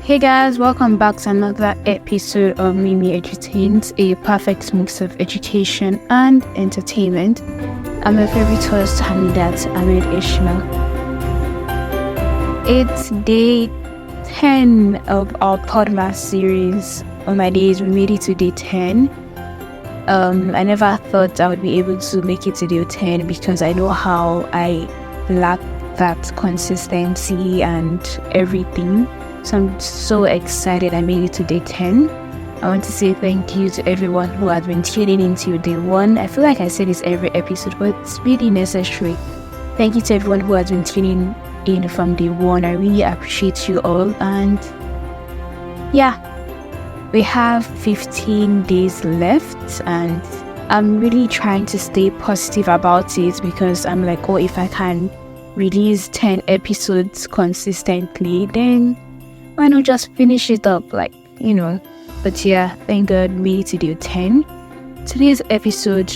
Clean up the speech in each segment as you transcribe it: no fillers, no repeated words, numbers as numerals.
Hey guys, welcome back to another episode of Mimi Edutains, a perfect mix of education and entertainment. I'm your favorite host, Hamidat Ahmed Ishmael. It's day 10 of our podcast series. On my days, we made it to day 10. I never thought I would be able to make it to day 10 because I know how I lack that consistency and everything. So I'm so excited I made it to day 10. I want to say thank you to everyone who has been tuning into day 1. I feel like I say this every episode, but it's really necessary. Thank you to everyone who has been tuning in from day 1. I really appreciate you all. And yeah, we have 15 days left and I'm really trying to stay positive about it because I'm like, oh, if I can release 10 episodes consistently, then why not just finish it up, But yeah, thank God we made it to day 10. Today's episode,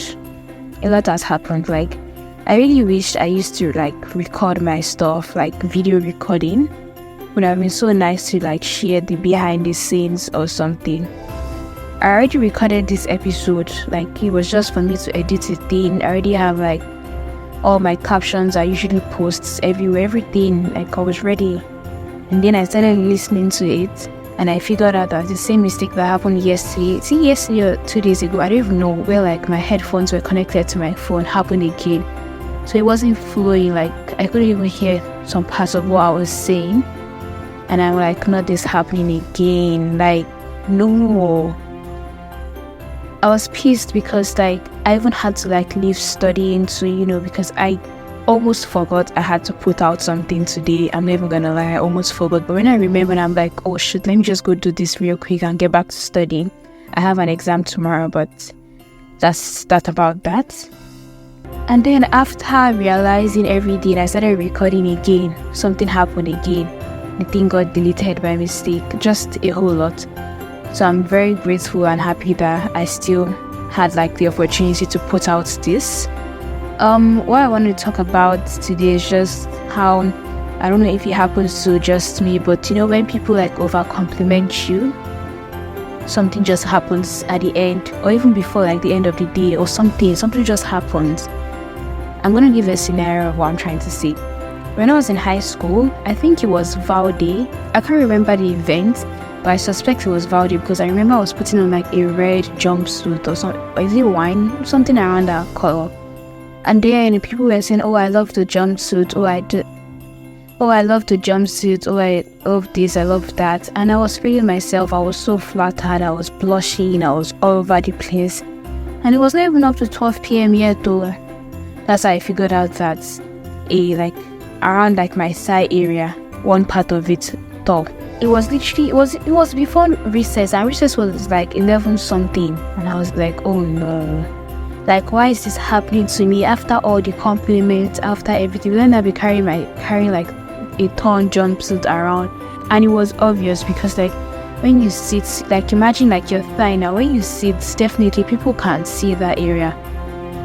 a lot has happened. I really wished I used to record my stuff, video recording. Would have been so nice to share the behind the scenes or something. I already recorded this episode, it was just for me to edit it in. I already have all my captions. I usually post everywhere, everything, I was ready. And then I started listening to it and I figured out that the same mistake that happened yesterday. See, yesterday or 2 days ago, I don't even know where my headphones were connected to my phone happened again. So it wasn't flowing, I couldn't even hear some parts of what I was saying. And I'm not this happening again. No. I was pissed because I even had to leave studying to, because I almost forgot I had to put out something today. I'm not even gonna lie, I almost forgot. But when I remembered, I'm like, oh shit, let me just go do this real quick and get back to studying. I have an exam tomorrow, but that's about that. And then after realizing everything, I started recording again. Something happened again. The thing got deleted by mistake. Just a whole lot. So I'm very grateful and happy that I still had the opportunity to put out this. What I want to talk about today is just how, I don't know if it happens to just me, but when people over compliment you, something just happens at the end or even before the end of the day or something just happens. I'm going to give a scenario of what I'm trying to say. When I was in high school, I think it was Vow Day. I can't remember the event, but I suspect it was Vow Day because I remember I was putting on a red jumpsuit or something. Is it wine? Something around that color. And then people were saying, oh, I love the jumpsuit. Oh, I love the jumpsuit. Oh, I love this. I love that. And I was feeling myself. I was so flattered. I was blushing. I was all over the place. And it was not even up to 12 p.m. yet, though. That's how I figured out that around my side area, one part of it, though. It was literally, it was before recess. And recess was 11 something. And I was like, oh no. Why is this happening to me after all the compliments, after everything? Then I'll be carrying a torn jumpsuit around. And it was obvious because when you sit, imagine your thigh now, when you sit, definitely people can't see that area.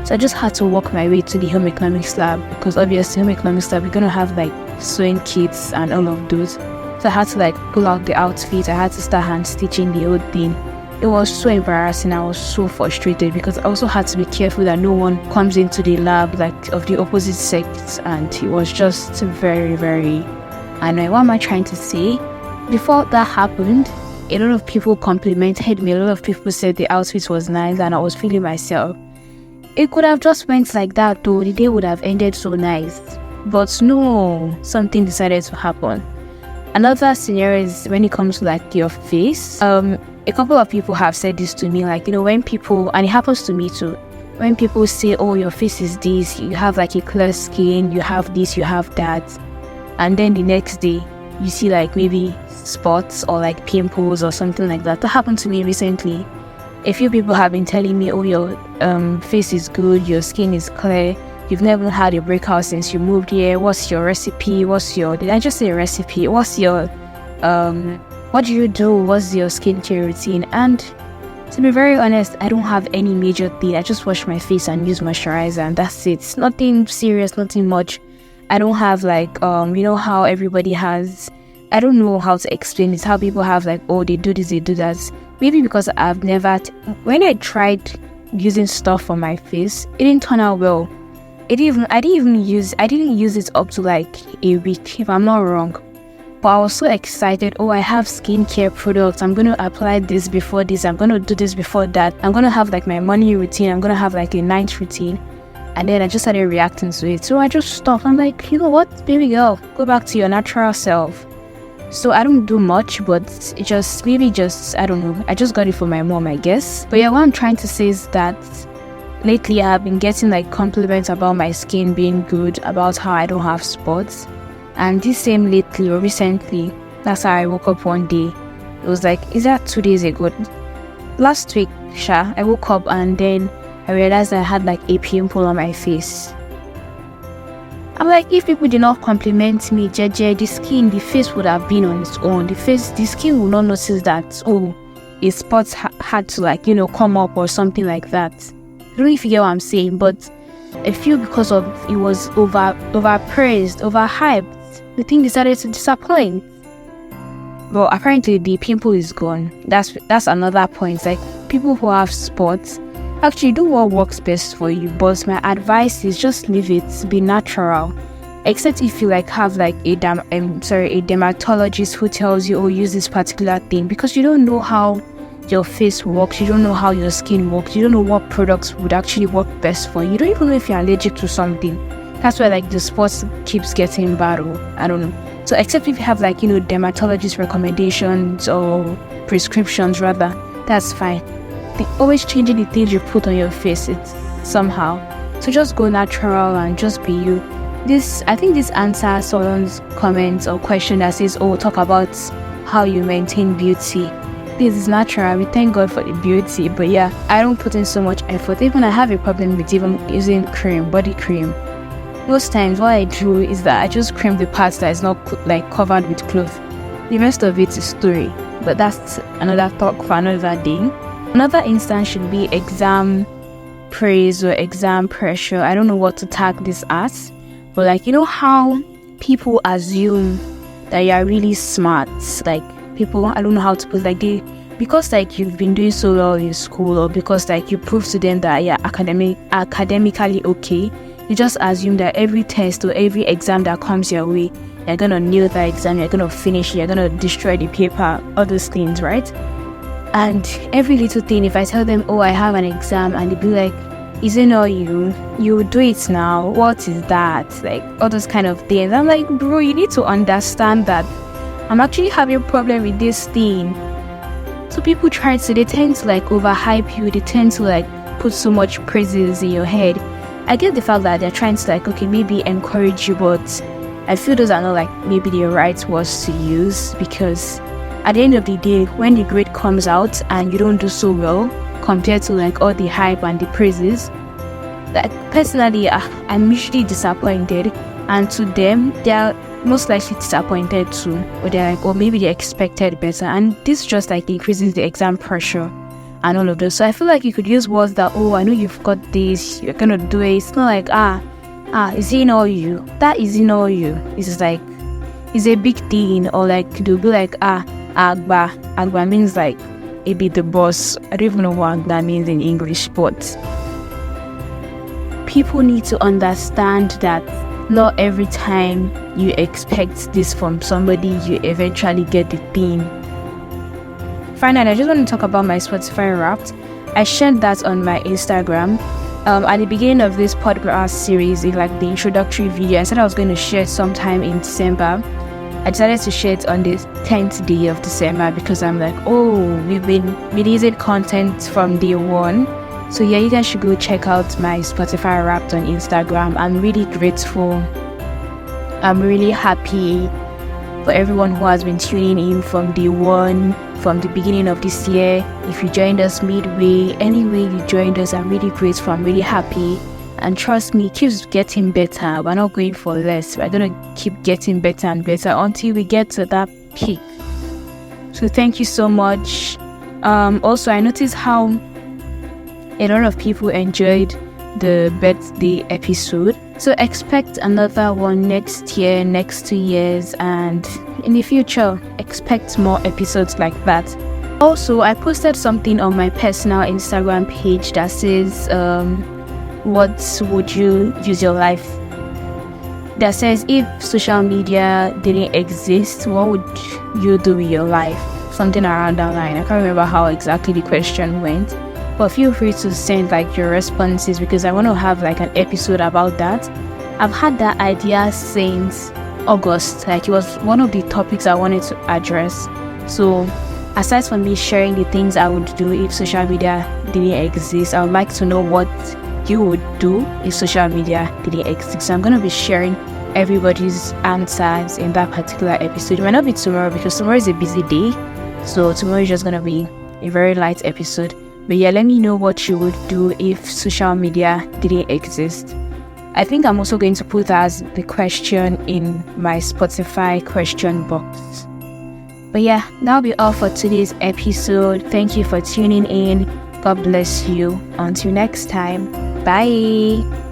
So I just had to walk my way to the home economics lab because obviously home economics lab, we're going to have sewing kits and all of those. So I had to pull out the outfit. I had to start hand stitching the whole thing. It was so embarrassing. I was so frustrated because I also had to be careful that no one comes into the lab of the opposite sex, and it was just very, very annoying. What am I trying to say? Before that happened, a lot of people complimented me. A lot of people said the outfit was nice and I was feeling myself. It could have just went like that though. The day would have ended so nice. But no, something decided to happen. Another scenario is when it comes to your face. A couple of people have said this to me, when people, and it happens to me too, when people say, oh, your face is this, you have a clear skin, you have this, you have that, and then the next day you see maybe spots or pimples or something like that. That happened to me recently. A few people have been telling me, oh, your face is good, your skin is clear, you've never had a breakout since you moved here, what's your recipe, did I just say recipe, what's your, what do you do? What's your skincare routine? And to be very honest, I don't have any major thing. I just wash my face and use moisturizer and that's it. Nothing serious, nothing much. I don't have how everybody has I don't know how to explain it, how people have like, oh, they do this, they do that. Maybe because I've never, when I tried using stuff on my face, it didn't turn out well. I didn't use it up to like a week, if I'm not wrong. But I was so excited. Oh, I have skincare products. I'm going to apply this before this. I'm going to do this before that. I'm going to have like my morning routine. I'm going to have like a night routine. And then I just started reacting to it. So I just stopped. I'm like, you know what, baby girl, go back to your natural self. So I don't do much, but it just, I don't know. I just got it for my mom, I guess. But yeah, what I'm trying to say is that lately I've been getting like compliments about my skin being good, about how I don't have spots. And this same lately or recently, that's how I woke up one day. It was like, is that 2 days ago? Last week, I woke up and then I realized I had like a pimple on my face. I'm like, if people did not compliment me, the face would have been on its own. The skin will not notice that, oh, a spot had to like, come up or something like that. I don't know if you get what I'm saying, but I feel because of it was overpraised, overhyped, the thing decided to disappoint. But apparently the pimple is gone. That's another point. Like, people who have spots, actually do what works best for you. But my advice is just leave it, be natural. Except if you like have like a dermatologist who tells you, oh, use this particular thing, because you don't know how your face works, you don't know how your skin works, you don't know what products would actually work best for you. You don't even know if you're allergic to something. That's why like the spots keeps getting bad. I don't know. So except if you have like, dermatologist recommendations or prescriptions rather, that's fine. They're always changing the things you put on your face, it's somehow. So just go natural and just be you. I think this answers someone's comment or question that says, oh, talk about how you maintain beauty. This is natural. We thank God for the beauty, but yeah, I don't put in so much effort. Even I have a problem with even using body cream. Most times what I do is that I just cream the parts that is not like covered with cloth. The rest of it is story, but that's another talk for another day. Another instance should be exam praise or exam pressure. I don't know what to tag this as, but like, how people assume that you are really smart, like people, I don't know how to put it, because like you've been doing so well in school, or because like you prove to them that you're academically okay, you just assume that every test or every exam that comes your way, you're gonna nail that exam, you're gonna finish, you're gonna destroy the paper, all those things, right? And every little thing, if I tell them, oh, I have an exam, and they be like, is it not you? You do it now. What is that? Like all those kind of things. I'm like, bro, you need to understand that I'm actually having a problem with this thing. So people they tend to like overhype you. They tend to like put so much praises in your head. I get the fact that they're trying to like, okay, maybe encourage you, but I feel those are not like maybe the right words to use, because at the end of the day, when the grade comes out and you don't do so well compared to like all the hype and the praises, like personally, I'm usually disappointed, and to them, they're most likely disappointed too, or they're like, or maybe they expected better, and this just like increases the exam pressure and all of those. So I feel like you could use words that, oh, I know you've got this, you're gonna do it. It's not like is it not you? That isn't all you. It's just like, it's a big thing, or like they'll be like, Agba means like maybe the boss. I don't even know what that means in English, but people need to understand that not every time you expect this from somebody, you eventually get the thing. Finally, I just want to talk about my Spotify Wrapped. I shared that on my Instagram. At the beginning of this podcast series, in like the introductory video, I said I was going to share it sometime in December. I decided to share it on the 10th day of December because I'm like, oh, we've been releasing content from day one. So yeah, you guys should go check out my Spotify Wrapped on Instagram. I'm really grateful. I'm really happy for everyone who has been tuning in from day one, from the beginning of this year. If you joined us midway, anyway you joined us, I'm really grateful. I'm really happy. And trust me, it keeps getting better. We're not going for less. We're going to keep getting better and better until we get to that peak. So thank you so much. Also, I noticed how a lot of people enjoyed the birthday episode. So expect another one next year, next 2 years, and in the future, expect more episodes like that. Also, I posted something on my personal Instagram page that says, what would you use your life? That says, if social media didn't exist, what would you do with your life? Something around that line. I can't remember how exactly the question went, but feel free to send like your responses, because I want to have like an episode about that. I've had that idea since August. Like, it was one of the topics I wanted to address. So aside from me sharing the things I would do if social media didn't exist, I would like to know what you would do if social media didn't exist. So I'm going to be sharing everybody's answers in that particular episode. It might not be tomorrow, because tomorrow is a busy day. So tomorrow is just going to be a very light episode. But yeah, let me know what you would do if social media didn't exist. I think I'm also going to put as the question in my Spotify question box. But yeah, that'll be all for today's episode. Thank you for tuning in. God bless you. Until next time. Bye.